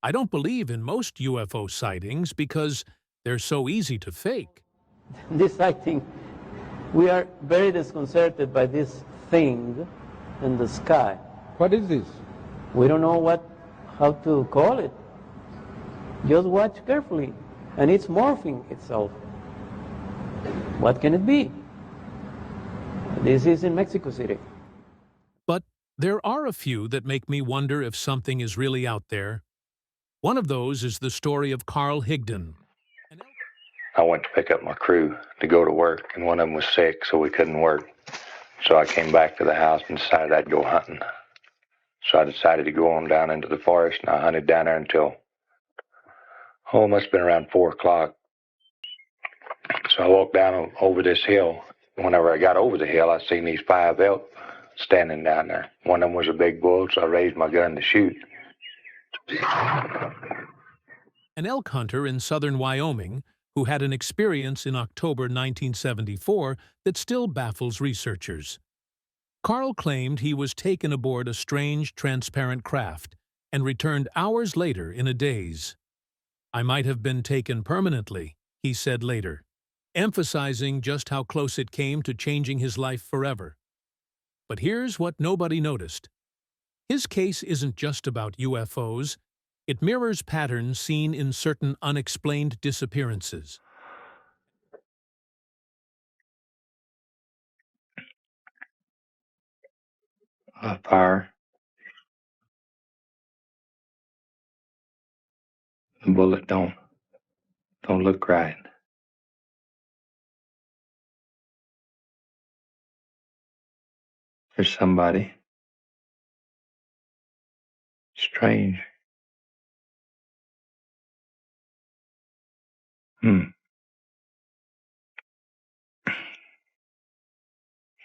I don't believe in most UFO sightings because they're so easy to fake. This sighting, we are very disconcerted by this thing in the sky. What is this? We don't know how to call it. Just watch carefully, and it's morphing itself. What can it be? This is in Mexico City. But there are a few that make me wonder if something is really out there. One of those is the story of Carl Hickden. I went to pick up my crew to go to work, and one of them was sick, so we couldn't work. So I came back to the house and decided I'd go hunting. So I decided to go on down into the forest, and I hunted down there until, it must have been around 4 o'clock. So I walked down over this hill. Whenever I got over the hill, I seen these 5 elk standing down there. One of them was a big bull, so I raised my gun to shoot. An elk hunter in southern Wyoming who had an experience in October 1974 that still baffles researchers. Carl claimed he was taken aboard a strange, transparent craft and returned hours later in a daze. "I might have been taken permanently," he said later, emphasizing just how close it came to changing his life forever. But here's what nobody noticed. His case isn't just about UFOs. It mirrors patterns seen in certain unexplained disappearances. A fire. The bullet don't look right. There's somebody. Strange.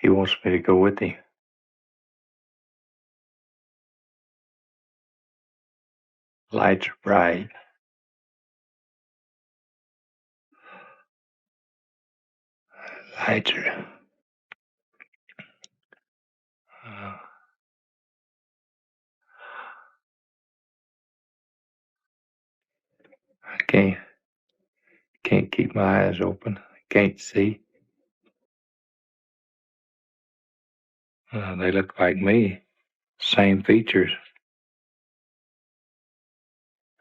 He wants me to go with him. Lights are bright. Lights are... I can't keep my eyes open. I can't see. They look like me. Same features.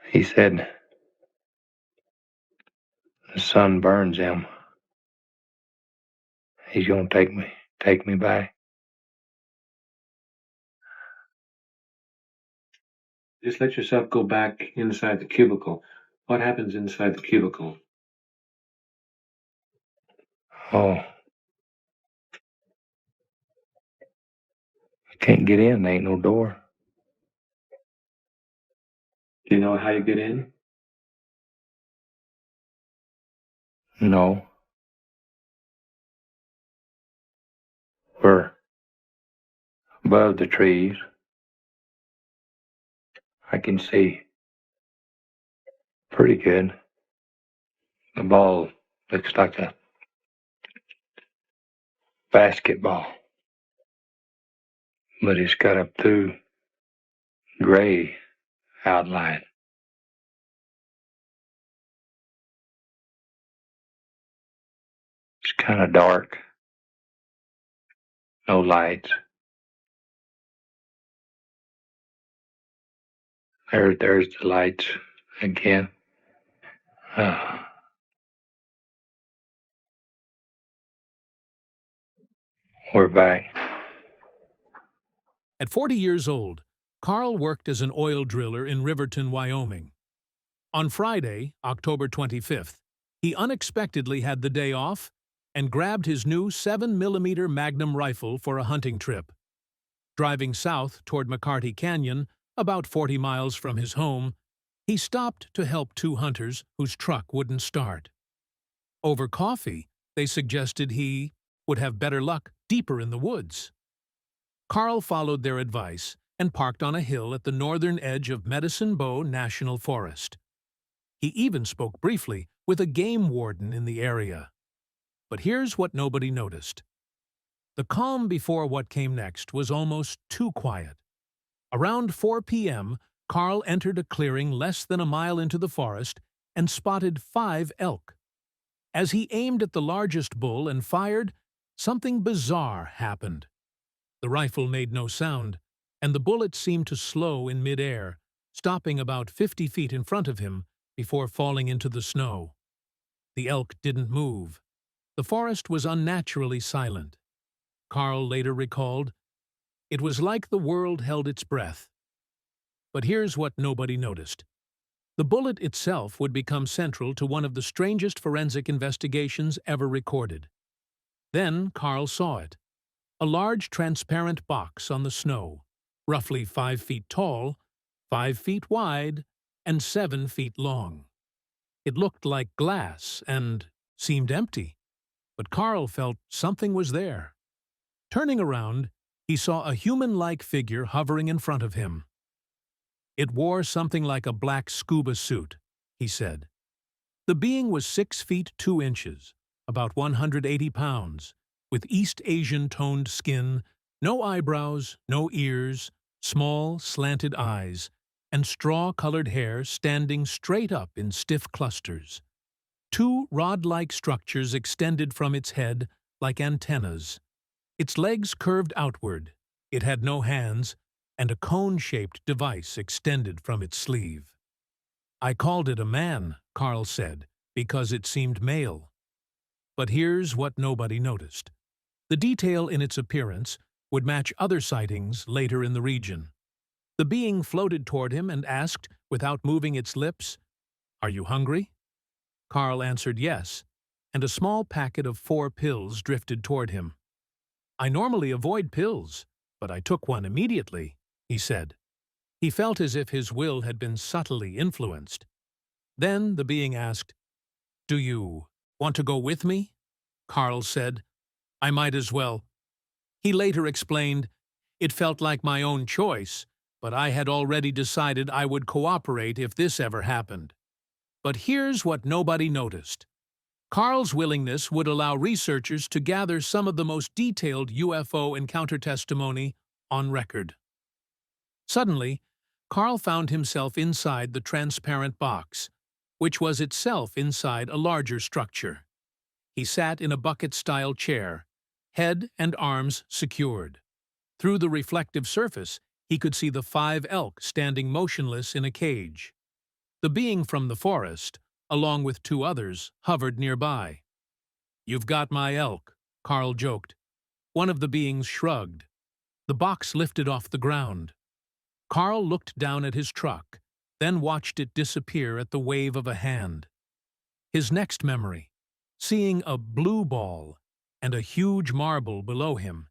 He said the sun burns him. He's gonna take me back. Just let yourself go back inside the cubicle. What happens inside the cubicle? Oh. I can't get in. There ain't no door. Do you know how you get in? No. We're above the trees. I can see pretty good. The ball looks like a basketball, but it's got a blue gray outline. It's kind of dark. No lights. There's the lights again. We're back. At 40 years old, Carl worked as an oil driller in Riverton, Wyoming. On Friday, October 25th, he unexpectedly had the day off and grabbed his new 7mm Magnum rifle for a hunting trip. Driving south toward McCarty Canyon, about 40 miles from his home, he stopped to help 2 hunters whose truck wouldn't start. Over coffee, they suggested he would have better luck deeper in the woods. Carl followed their advice and parked on a hill at the northern edge of Medicine Bow National Forest. He even spoke briefly with a game warden in the area. But here's what nobody noticed. The calm before what came next was almost too quiet. Around 4 p.m., Carl entered a clearing less than a mile into the forest and spotted 5 elk. As he aimed at the largest bull and fired, something bizarre happened. The rifle made no sound, and the bullet seemed to slow in midair, stopping about 50 feet in front of him before falling into the snow. The elk didn't move. The forest was unnaturally silent. Carl later recalled, "It was like the world held its breath." But here's what nobody noticed. The bullet itself would become central to one of the strangest forensic investigations ever recorded. Then Carl saw it. A large transparent box on the snow, roughly 5 feet tall, 5 feet wide, and 7 feet long. It looked like glass and seemed empty, but Carl felt something was there. Turning around, he saw a human-like figure hovering in front of him. It wore something like a black scuba suit, he said. The being was 6 feet 2 inches, about 180 pounds, with East Asian toned skin, no eyebrows, no ears, small, slanted eyes, and straw-colored hair standing straight up in stiff clusters. 2 rod-like structures extended from its head like antennas. Its legs curved outward. It had no hands, and a cone-shaped device extended from its sleeve. "I called it a man," Carl said, "because it seemed male." But here's what nobody noticed. The detail in its appearance would match other sightings later in the region. The being floated toward him and asked, without moving its lips, "Are you hungry?" Carl answered yes, and a small packet of 4 pills drifted toward him. "I normally avoid pills, but I took one immediately," he said. He felt as if his will had been subtly influenced. Then the being asked, "Do you want to go with me?" Carl said, "I might as well." He later explained, "It felt like my own choice, but I had already decided I would cooperate if this ever happened." But here's what nobody noticed. Carl's willingness would allow researchers to gather some of the most detailed UFO encounter testimony on record. Suddenly, Carl found himself inside the transparent box, which was itself inside a larger structure. He sat in a bucket-style chair, head and arms secured. Through the reflective surface, he could see the 5 elk standing motionless in a cage. The being from the forest, along with 2 others, hovered nearby. "You've got my elk," Carl joked. One of the beings shrugged. The box lifted off the ground. Carl looked down at his truck, then watched it disappear at the wave of a hand. His next memory, seeing a blue ball and a huge marble below him,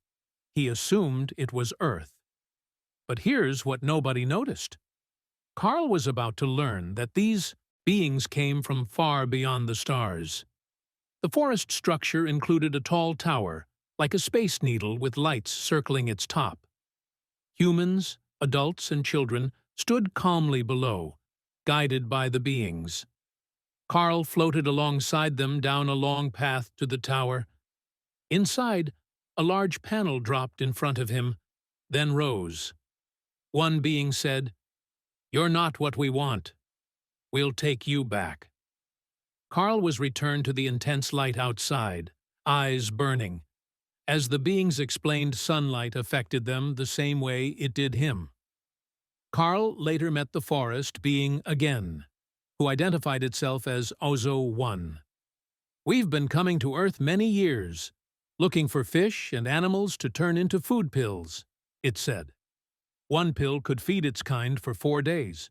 he assumed it was Earth. But here's what nobody noticed. Carl was about to learn that these beings came from far beyond the stars. The forest structure included a tall tower, like a space needle with lights circling its top. Humans, adults, and children stood calmly below, guided by the beings. Carl floated alongside them down a long path to the tower. Inside, a large panel dropped in front of him, then rose. One being said, "You're not what we want. We'll take you back." Carl was returned to the intense light outside, eyes burning. As the beings explained, sunlight affected them the same way it did him. Carl later met the forest being again, who identified itself as Ozo-1. "We've been coming to Earth many years, looking for fish and animals to turn into food pills," it said. 1 pill could feed its kind for 4 days.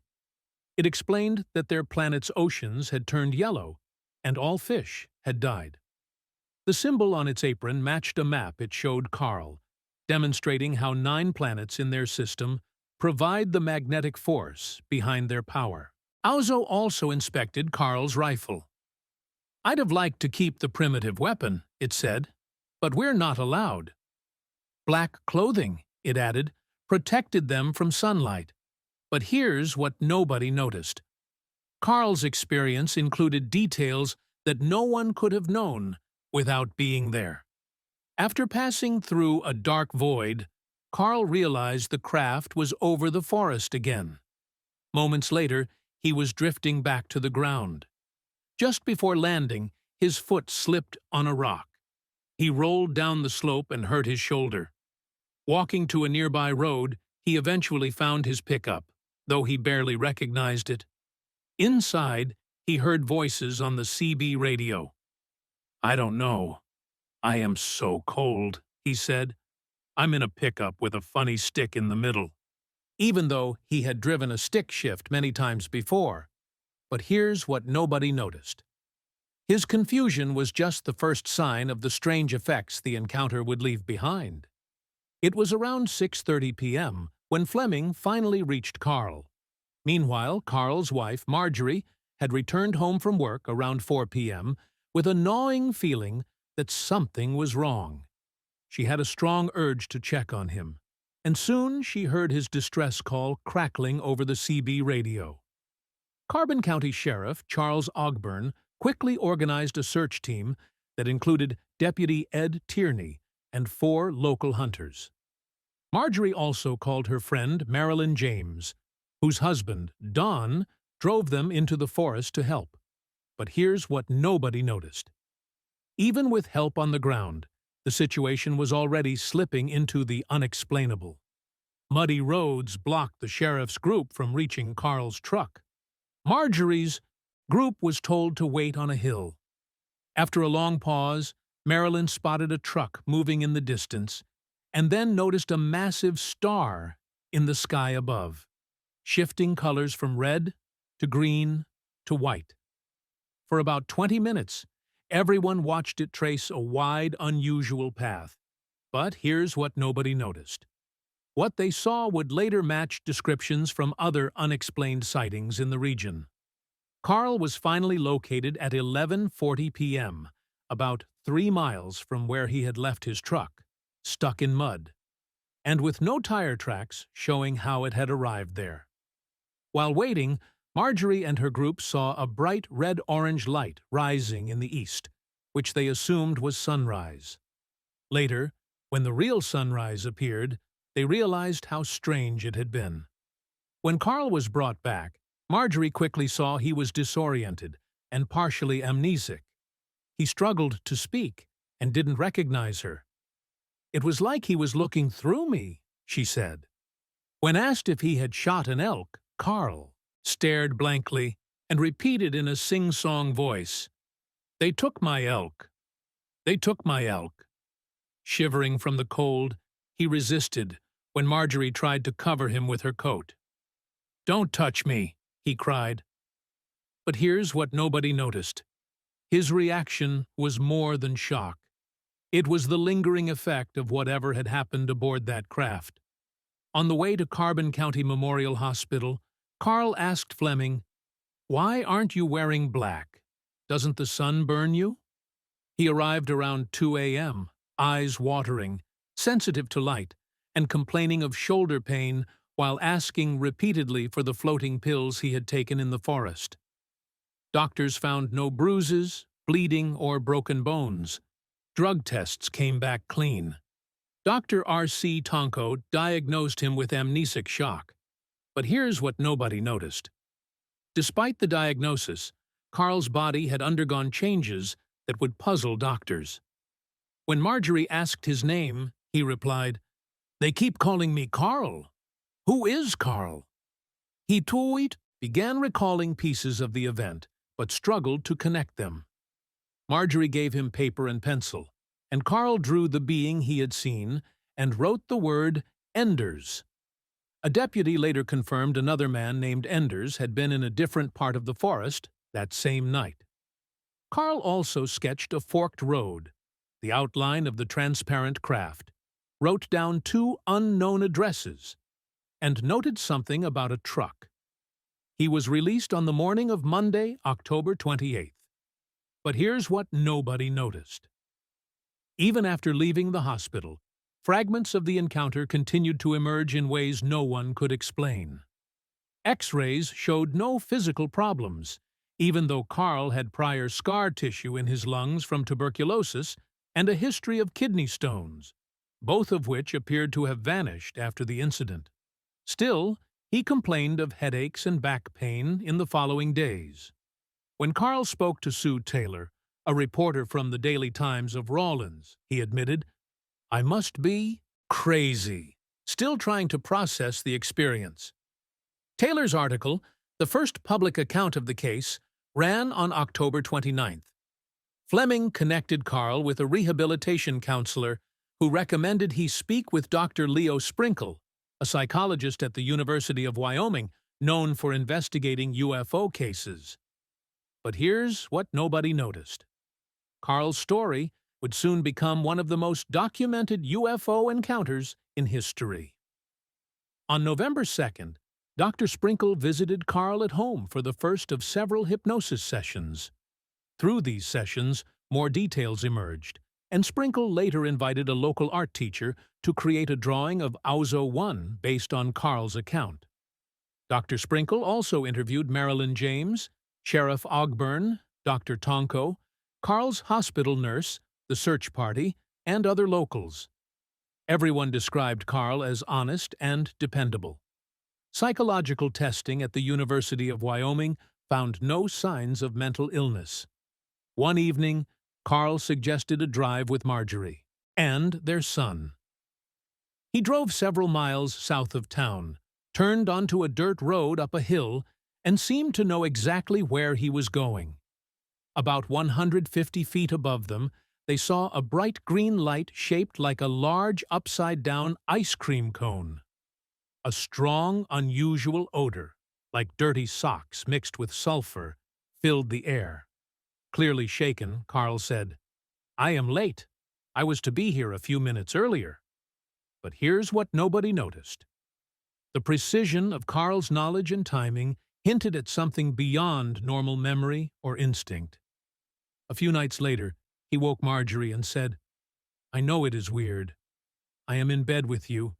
It explained that their planet's oceans had turned yellow, and all fish had died. The symbol on its apron matched a map it showed Carl, demonstrating how 9 planets in their system provide the magnetic force behind their power. Ozo also inspected Carl's rifle. "I'd have liked to keep the primitive weapon," it said, "but we're not allowed." Black clothing, it added, protected them from sunlight. But here's what nobody noticed. Carl's experience included details that no one could have known without being there. After passing through a dark void, Carl realized the craft was over the forest again. Moments later, he was drifting back to the ground. Just before landing, his foot slipped on a rock. He rolled down the slope and hurt his shoulder. Walking to a nearby road, he eventually found his pickup, though he barely recognized it. Inside, he heard voices on the CB radio. "I don't know. I am so cold," he said. "I'm in a pickup with a funny stick in the middle." Even though he had driven a stick shift many times before. But here's what nobody noticed. His confusion was just the first sign of the strange effects the encounter would leave behind. It was around 6:30 p.m. when Fleming finally reached Carl. Meanwhile, Carl's wife, Marjorie, had returned home from work around 4 p.m. with a gnawing feeling that something was wrong. She had a strong urge to check on him, and soon she heard his distress call crackling over the CB radio. Carbon County Sheriff Charles Ogburn quickly organized a search team that included Deputy Ed Tierney and 4 local hunters. Marjorie also called her friend Marilyn James, whose husband, Don, drove them into the forest to help. But here's what nobody noticed. Even with help on the ground, the situation was already slipping into the unexplainable. Muddy roads blocked the sheriff's group from reaching Carl's truck. Marjorie's group was told to wait on a hill. After a long pause, Marilyn spotted a truck moving in the distance and then noticed a massive star in the sky above, shifting colors from red to green to white. For about 20 minutes, everyone watched it trace a wide, unusual path. But here's what nobody noticed. What they saw would later match descriptions from other unexplained sightings in the region. Carl was finally located at 11:40 p.m., about 3 miles from where he had left his truck, stuck in mud, and with no tire tracks showing how it had arrived there. While waiting, Marjorie and her group saw a bright red-orange light rising in the east, which they assumed was sunrise. Later, when the real sunrise appeared, they realized how strange it had been. When Carl was brought back, Marjorie quickly saw he was disoriented and partially amnesic. He struggled to speak and didn't recognize her. "It was like he was looking through me," she said. When asked if he had shot an elk, Carl stared blankly and repeated in a sing-song voice, "They took my elk. They took my elk." Shivering from the cold, he resisted when Marjorie tried to cover him with her coat. "Don't touch me," he cried. But here's what nobody noticed. His reaction was more than shock. It was the lingering effect of whatever had happened aboard that craft. On the way to Carbon County Memorial Hospital, Carl asked Fleming, "Why aren't you wearing black? Doesn't the sun burn you?" He arrived around 2 a.m., eyes watering, sensitive to light, and complaining of shoulder pain while asking repeatedly for the floating pills he had taken in the forest. Doctors found no bruises, bleeding, or broken bones. Drug tests came back clean. Dr. R.C. Tonko diagnosed him with amnesic shock. But here's what nobody noticed. Despite the diagnosis, Carl's body had undergone changes that would puzzle doctors. When Marjorie asked his name, he replied, "They keep calling me Carl. Who is Carl?" He began recalling pieces of the event, but struggled to connect them. Marjorie gave him paper and pencil, and Carl drew the being he had seen and wrote the word Enders. A deputy later confirmed another man named Enders had been in a different part of the forest that same night. Carl also sketched a forked road, the outline of the transparent craft, wrote down 2 unknown addresses, and noted something about a truck. He was released on the morning of Monday, October 28th. But here's what nobody noticed. Even after leaving the hospital, fragments of the encounter continued to emerge in ways no one could explain. X-rays showed no physical problems, even though Carl had prior scar tissue in his lungs from tuberculosis and a history of kidney stones, both of which appeared to have vanished after the incident. Still, He complained of headaches and back pain in the following days. When Carl spoke to Sue Taylor, a reporter from the Daily Times of Rawlins, he admitted, "I must be crazy," still trying to process the experience. Taylor's article, the first public account of the case, ran on October 29th. Fleming connected Carl with a rehabilitation counselor who recommended he speak with Dr. Leo Sprinkle, a psychologist at the University of Wyoming known for investigating UFO cases. But here's what nobody noticed. Carl's story would soon become one of the most documented UFO encounters in history. On November 2nd, Dr. Sprinkle visited Carl at home for the first of several hypnosis sessions. Through these sessions, more details emerged, and Sprinkle later invited a local art teacher to create a drawing of Auzo 1 based on Carl's account. Dr. Sprinkle also interviewed Marilyn James, Sheriff Ogburn, Dr. Tonko, Carl's hospital nurse, the search party, and other locals. Everyone described Carl as honest and dependable. Psychological testing at the University of Wyoming found no signs of mental illness. One evening, Carl suggested a drive with Marjorie and their son. He drove several miles south of town, turned onto a dirt road up a hill, and seemed to know exactly where he was going. About 150 feet above them, they saw a bright green light shaped like a large upside-down ice cream cone. A strong, unusual odor, like dirty socks mixed with sulfur, filled the air. Clearly shaken, Carl said, "I am late. I was to be here a few minutes earlier." But here's what nobody noticed. The precision of Carl's knowledge and timing hinted at something beyond normal memory or instinct. A few nights later, he woke Marjorie and said, "I know it is weird. I am in bed with you,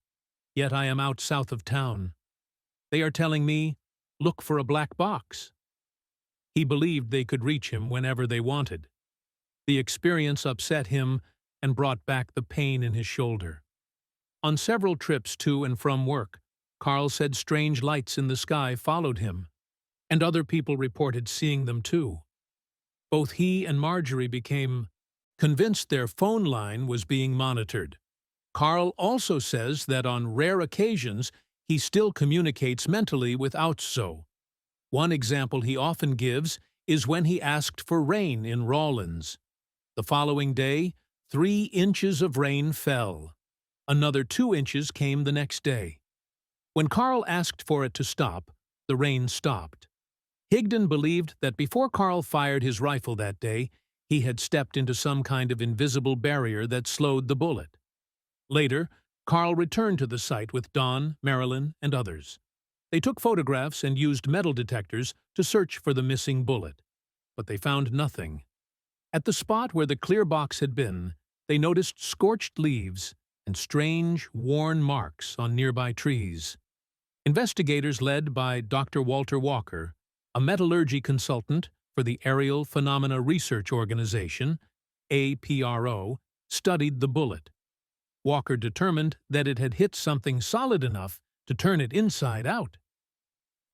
yet I am out south of town. They are telling me, look for a black box." He believed they could reach him whenever they wanted. The experience upset him and brought back the pain in his shoulder. On several trips to and from work, Carl said strange lights in the sky followed him, and other people reported seeing them too. Both he and Marjorie became convinced their phone line was being monitored. Carl also says that on rare occasions he still communicates mentally with Auzo. One example he often gives is when he asked for rain in Rawlins. The following day, 3 inches of rain fell. Another 2 inches came the next day. When Carl asked for it to stop, the rain stopped. Hickden believed that before Carl fired his rifle that day, he had stepped into some kind of invisible barrier that slowed the bullet. Later, Carl returned to the site with Don, Marilyn, and others. They took photographs and used metal detectors to search for the missing bullet, but they found nothing. At the spot where the clear box had been, they noticed scorched leaves and strange, worn marks on nearby trees. Investigators led by Dr. Walter Walker, a metallurgy consultant for the Aerial Phenomena Research Organization, APRO, studied the bullet. Walker determined that it had hit something solid enough to turn it inside out.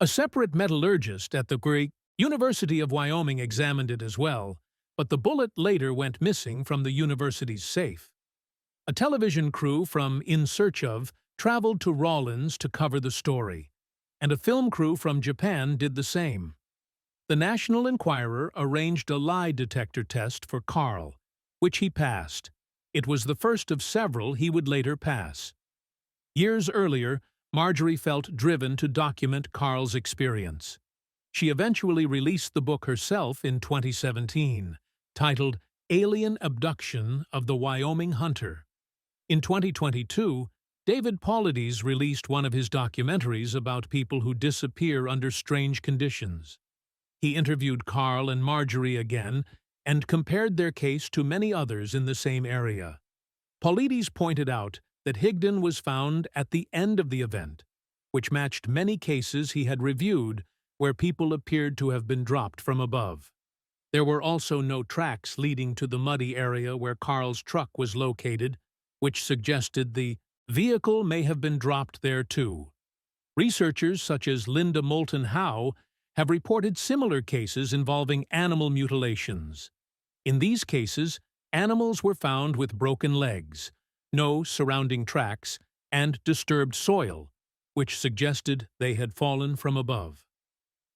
A separate metallurgist at the University of Wyoming examined it as well, but the bullet later went missing from the university's safe. A television crew from In Search Of traveled to Rawlins to cover the story, and a film crew from Japan did the same. The National Enquirer arranged a lie detector test for Carl, which he passed. It was the first of several he would later pass. Years earlier, Marjorie felt driven to document Carl's experience. She eventually released the book herself in 2017, titled Alien Abduction of the Wyoming Hunter. In 2022, David Paulides released one of his documentaries about people who disappear under strange conditions. He interviewed Carl and Marjorie again and compared their case to many others in the same area. Paulides pointed out that Hickden was found at the end of the event, which matched many cases he had reviewed where people appeared to have been dropped from above. There were also no tracks leading to the muddy area where Carl's truck was located, which suggested the vehicle may have been dropped there too. Researchers such as Linda Moulton Howe have reported similar cases involving animal mutilations. In these cases, animals were found with broken legs, no surrounding tracks, and disturbed soil, which suggested they had fallen from above.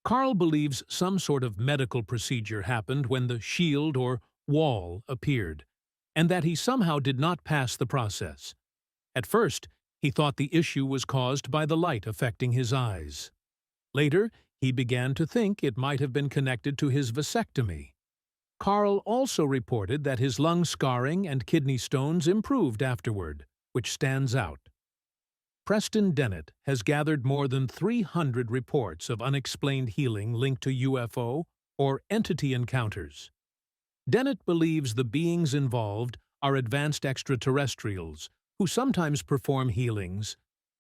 Carl believes some sort of medical procedure happened when the shield or wall appeared, and that he somehow did not pass the process. At first, he thought the issue was caused by the light affecting his eyes. Later, he began to think it might have been connected to his vasectomy. Carl also reported that his lung scarring and kidney stones improved afterward, which stands out. Preston Dennett has gathered more than 300 reports of unexplained healing linked to UFO or entity encounters. Dennett believes the beings involved are advanced extraterrestrials who sometimes perform healings,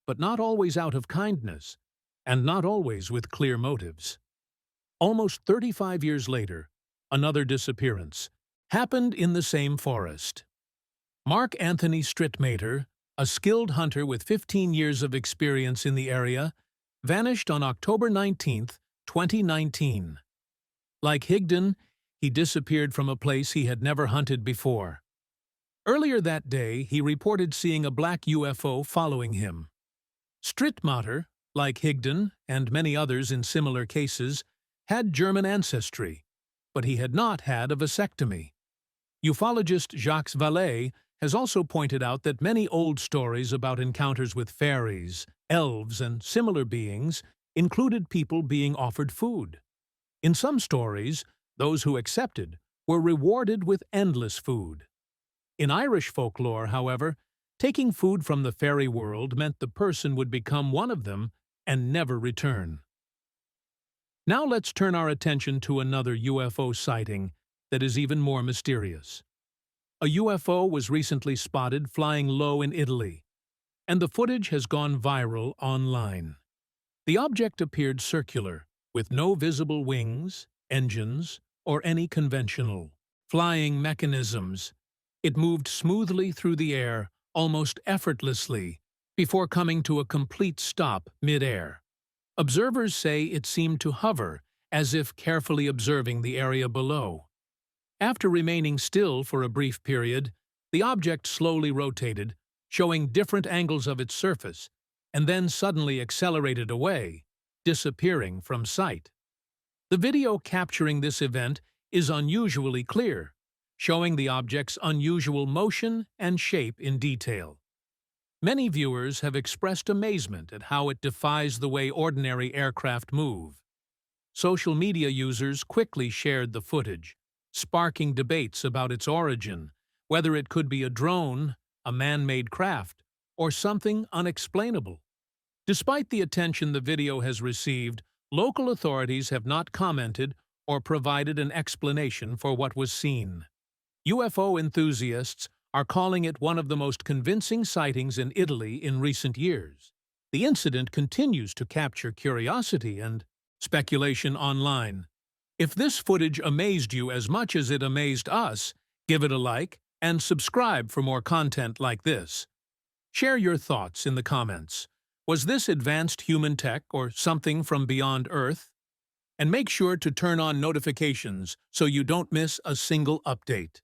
but not always out of kindness, and not always with clear motives. Almost 35 years later, another disappearance happened in the same forest. Mark Anthony Strittmater, a skilled hunter with 15 years of experience in the area, vanished on October 19, 2019. Like Hickden, he disappeared from a place he had never hunted before. Earlier that day, he reported seeing a black UFO following him. Strittmater, like Hickden and many others in similar cases, had German ancestry, but he had not had a vasectomy. Ufologist Jacques Vallée has also pointed out that many old stories about encounters with fairies, elves, and similar beings included people being offered food. In some stories, those who accepted were rewarded with endless food. In Irish folklore, however, taking food from the fairy world meant the person would become one of them and never return. Now let's turn our attention to another UFO sighting that is even more mysterious. A UFO was recently spotted flying low in Italy, and the footage has gone viral online. The object appeared circular, with no visible wings, engines, or any conventional flying mechanisms. It moved smoothly through the air, almost effortlessly, before coming to a complete stop mid-air. Observers say it seemed to hover, as if carefully observing the area below. After remaining still for a brief period, the object slowly rotated, showing different angles of its surface, and then suddenly accelerated away, disappearing from sight. The video capturing this event is unusually clear, showing the object's unusual motion and shape in detail. Many viewers have expressed amazement at how it defies the way ordinary aircraft move. Social media users quickly shared the footage, sparking debates about its origin, whether it could be a drone, a man-made craft, or something unexplainable. Despite the attention the video has received, local authorities have not commented or provided an explanation for what was seen. UFO enthusiasts are calling it one of the most convincing sightings in Italy in recent years. The incident continues to capture curiosity and speculation online. If this footage amazed you as much as it amazed us, give it a like and subscribe for more content like this. Share your thoughts in the comments. Was this advanced human tech or something from beyond Earth? And make sure to turn on notifications so you don't miss a single update.